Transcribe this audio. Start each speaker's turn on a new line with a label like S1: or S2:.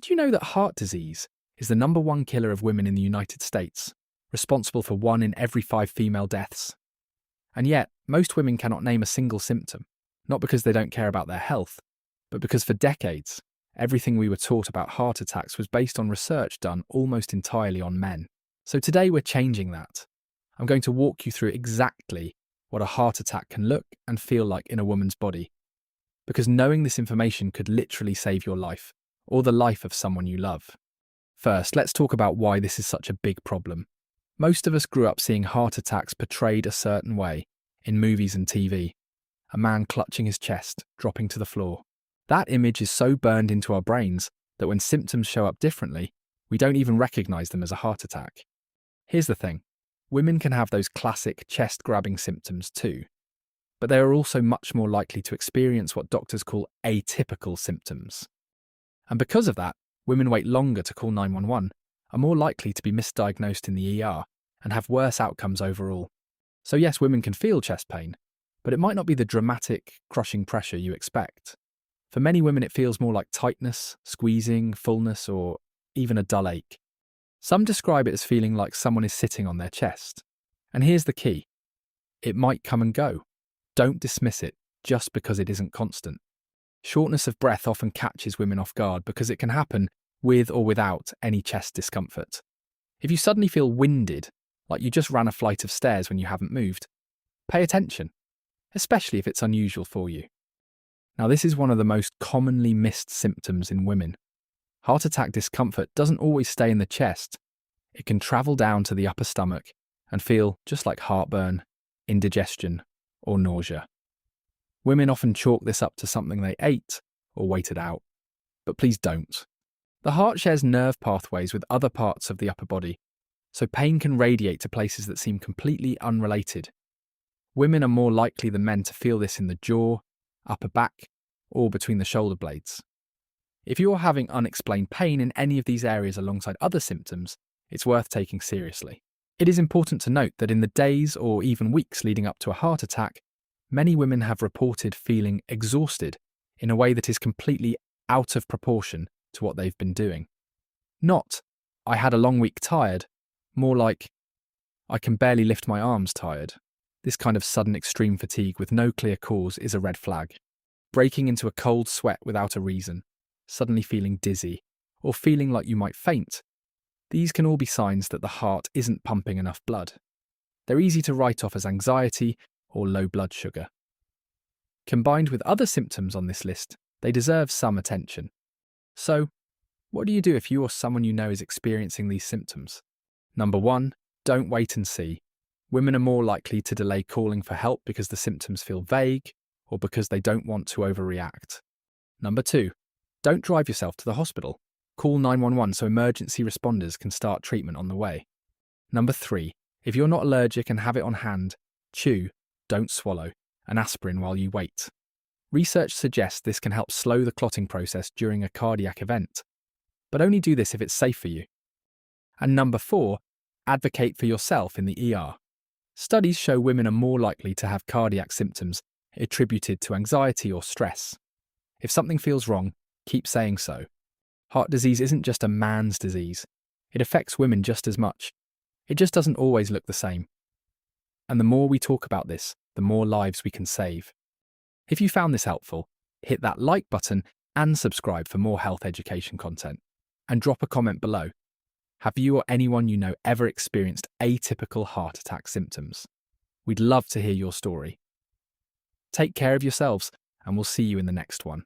S1: Did you know that heart disease is the #1 killer of women in the United States, responsible for 1 in every 5 female deaths? And yet, most women cannot name a single symptom, not because they don't care about their health, but because for decades, everything we were taught about heart attacks was based on research done almost entirely on men. So today we're changing that. I'm going to walk you through exactly what a heart attack can look and feel like in a woman's body, because knowing this information could literally save your life, or the life of someone you love. First, let's talk about why this is such a big problem. Most of us grew up seeing heart attacks portrayed a certain way, in movies and TV. A man clutching his chest, dropping to the floor. That image is so burned into our brains that when symptoms show up differently, we don't even recognize them as a heart attack. Here's the thing. Women can have those classic chest-grabbing symptoms too, but they are also much more likely to experience what doctors call atypical symptoms. And because of that, women wait longer to call 911, are more likely to be misdiagnosed in the ER, and have worse outcomes overall. So yes, women can feel chest pain, but it might not be the dramatic, crushing pressure you expect. For many women, it feels more like tightness, squeezing, fullness, or even a dull ache. Some describe it as feeling like someone is sitting on their chest. And here's the key. It might come and go. Don't dismiss it just because it isn't constant. Shortness of breath often catches women off guard because it can happen with or without any chest discomfort. If you suddenly feel winded, like you just ran a flight of stairs when you haven't moved, pay attention, especially if it's unusual for you. Now, this is one of the most commonly missed symptoms in women. Heart attack discomfort doesn't always stay in the chest. It can travel down to the upper stomach and feel just like heartburn, indigestion, or nausea. Women often chalk this up to something they ate or waited out. But please don't. The heart shares nerve pathways with other parts of the upper body, so pain can radiate to places that seem completely unrelated. Women are more likely than men to feel this in the jaw, upper back, or between the shoulder blades. If you're having unexplained pain in any of these areas alongside other symptoms, it's worth taking seriously. It is important to note that in the days or even weeks leading up to a heart attack, many women have reported feeling exhausted in a way that is completely out of proportion to what they've been doing. Not, I had a long week tired, more like, I can barely lift my arms tired. This kind of sudden extreme fatigue with no clear cause is a red flag. Breaking into a cold sweat without a reason, suddenly feeling dizzy, or feeling like you might faint. These can all be signs that the heart isn't pumping enough blood. They're easy to write off as anxiety or low blood sugar. Combined with other symptoms on this list, they deserve some attention. So, what do you do if you or someone you know is experiencing these symptoms? Number 1, don't wait and see. Women are more likely to delay calling for help because the symptoms feel vague or because they don't want to overreact. Number 2, don't drive yourself to the hospital. Call 911 so emergency responders can start treatment on the way. Number 3, if you're not allergic and have it on hand, chew, don't swallow, an aspirin while you wait. Research suggests this can help slow the clotting process during a cardiac event, but only do this if it's safe for you. And number 4, advocate for yourself in the ER. Studies show women are more likely to have cardiac symptoms attributed to anxiety or stress. If something feels wrong, keep saying so. Heart disease isn't just a man's disease. It affects women just as much. It just doesn't always look the same. And the more we talk about this, the more lives we can save. If you found this helpful, hit that like button and subscribe for more health education content. And drop a comment below. Have you or anyone you know ever experienced atypical heart attack symptoms? We'd love to hear your story. Take care of yourselves, and we'll see you in the next one.